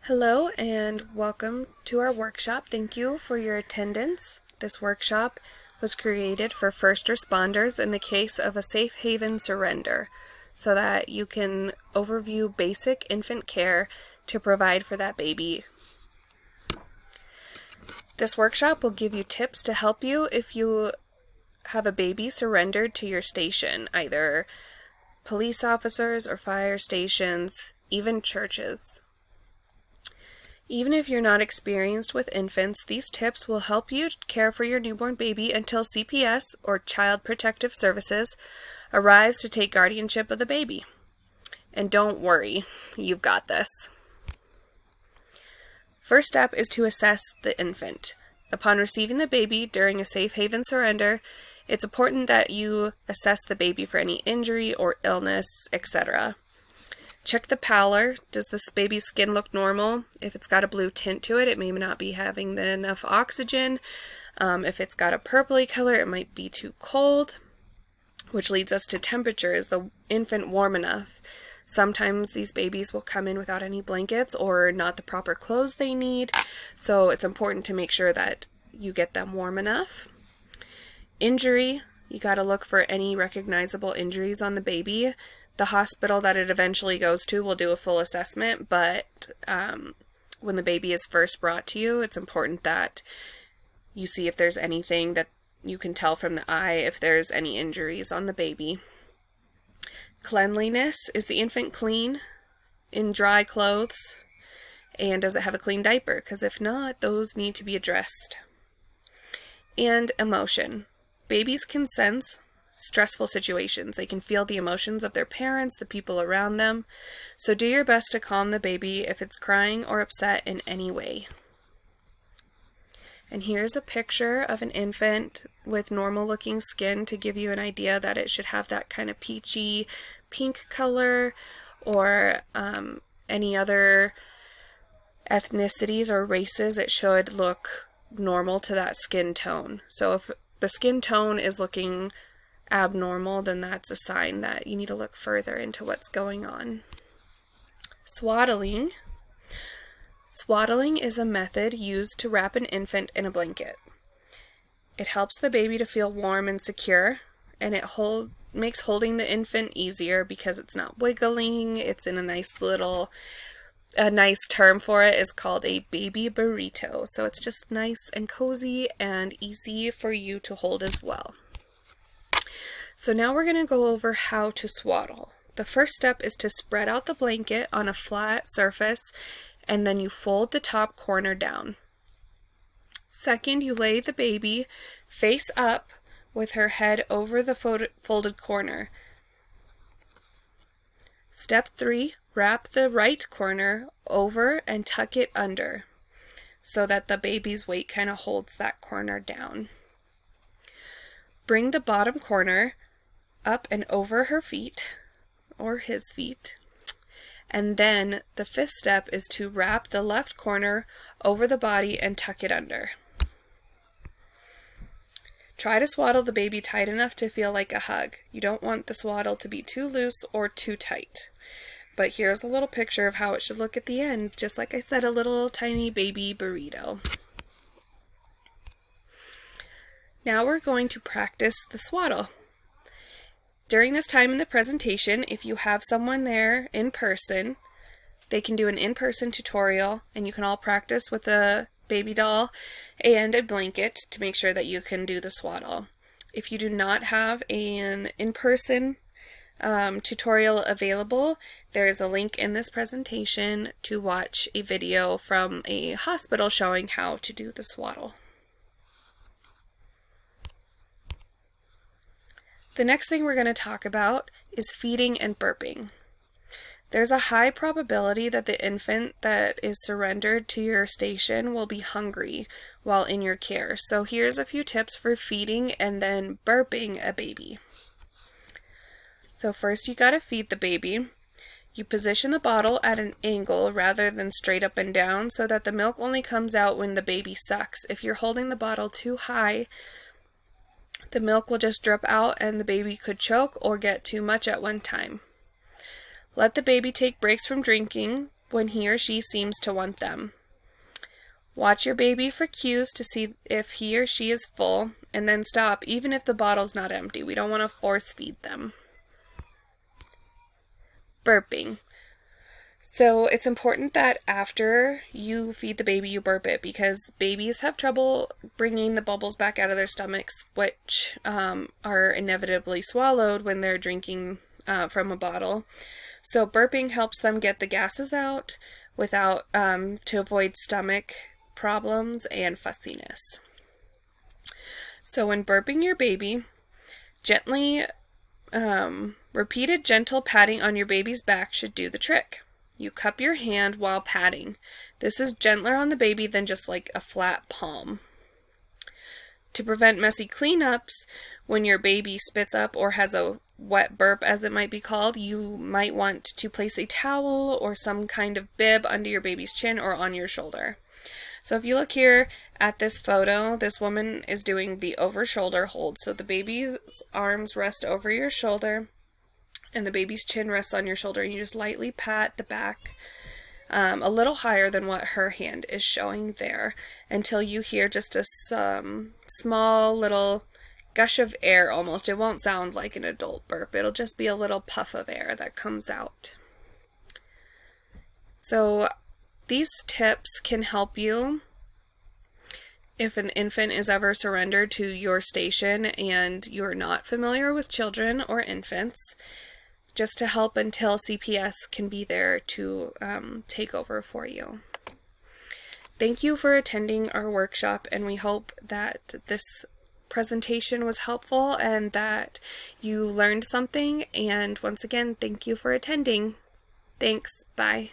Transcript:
Hello and welcome to our workshop. Thank you for your attendance. This workshop was created for first responders in the case of a safe haven surrender so that you can overview basic infant care to provide for that baby. This workshop will give you tips to help you if you have a baby surrendered to your station, either police officers or fire stations, even churches. Even if you're not experienced with infants, these tips will help you care for your newborn baby until CPS, or Child Protective Services, arrives to take guardianship of the baby. And don't worry, you've got this. First step is to assess the infant. Upon receiving the baby during a safe haven surrender, it's important that you assess the baby for any injury or illness, etc. Check the pallor. Does this baby's skin look normal? If it's got a blue tint to it, it may not be having enough oxygen. If it's got a purpley color, it might be too cold, which leads us to temperature. Is the infant warm enough? Sometimes these babies will come in without any blankets or not the proper clothes they need, so it's important to make sure that you get them warm enough. Injury, you got to look for any recognizable injuries on the baby. The hospital that it eventually goes to will do a full assessment, but when the baby is first brought to you, it's important that you see if there's anything that you can tell from the eye if there's any injuries on the baby. Cleanliness, is the infant clean in dry clothes? And does it have a clean diaper? Because if not, those need to be addressed. And emotion. Babies can sense stressful situations. They can feel the emotions of their parents, the people around them. So do your best to calm the baby if it's crying or upset in any way. And here's a picture of an infant with normal looking skin to give you an idea that it should have that kind of peachy pink color, or any other ethnicities or races, it should look normal to that skin tone. So if the skin tone is looking abnormal, then that's a sign that you need to look further into what's going on. Swaddling. Swaddling is a method used to wrap an infant in a blanket. It helps the baby to feel warm and secure, and it makes holding the infant easier because it's not wiggling. It's in a nice term for it is called a baby burrito. So it's just nice and cozy and easy for you to hold as well. So now we're going to go over how to swaddle. The first step is to spread out the blanket on a flat surface, and then you fold the top corner down. Second, you lay the baby face up with her head over the folded corner. Step 3, wrap the right corner over and tuck it under so that the baby's weight kind of holds that corner down. Bring the bottom corner up and over her feet, or his feet. And then the fifth step is to wrap the left corner over the body and tuck it under. Try to swaddle the baby tight enough to feel like a hug. You don't want the swaddle to be too loose or too tight. But here's a little picture of how it should look at the end. Just like I said, a little tiny baby burrito. Now we're going to practice the swaddle. During this time in the presentation, if you have someone there in person, they can do an in-person tutorial, and you can all practice with a baby doll and a blanket to make sure that you can do the swaddle. If you do not have an in-person tutorial available, there is a link in this presentation to watch a video from a hospital showing how to do the swaddle. The next thing we're going to talk about is feeding and burping. There's a high probability that the infant that is surrendered to your station will be hungry while in your care. So here's a few tips for feeding and then burping a baby. So first you got to feed the baby. You position the bottle at an angle rather than straight up and down so that the milk only comes out when the baby sucks. If you're holding the bottle too high, the milk will just drip out and the baby could choke or get too much at one time. Let the baby take breaks from drinking when he or she seems to want them. Watch your baby for cues to see if he or she is full, and then stop even if the bottle's not empty. We don't want to force feed them. Burping. So it's important that after you feed the baby, you burp it, because babies have trouble bringing the bubbles back out of their stomachs, which are inevitably swallowed when they're drinking from a bottle. So burping helps them get the gases out without to avoid stomach problems and fussiness. So when burping your baby, gently repeated gentle patting on your baby's back should do the trick. You cup your hand while patting. This is gentler on the baby than just like a flat palm. To prevent messy cleanups, when your baby spits up or has a wet burp, as it might be called, you might want to place a towel or some kind of bib under your baby's chin or on your shoulder. So if you look here at this photo, this woman is doing the over-shoulder hold. So the baby's arms rest over your shoulder and the baby's chin rests on your shoulder, and you just lightly pat the back a little higher than what her hand is showing there until you hear just a small little gush of air almost. It won't sound like an adult burp. It'll just be a little puff of air that comes out. So these tips can help you if an infant is ever surrendered to your station and you're not familiar with children or infants, just to help until CPS can be there to take over for you. Thank you for attending our workshop, and we hope that this presentation was helpful and that you learned something. And once again, thank you for attending. Thanks. Bye.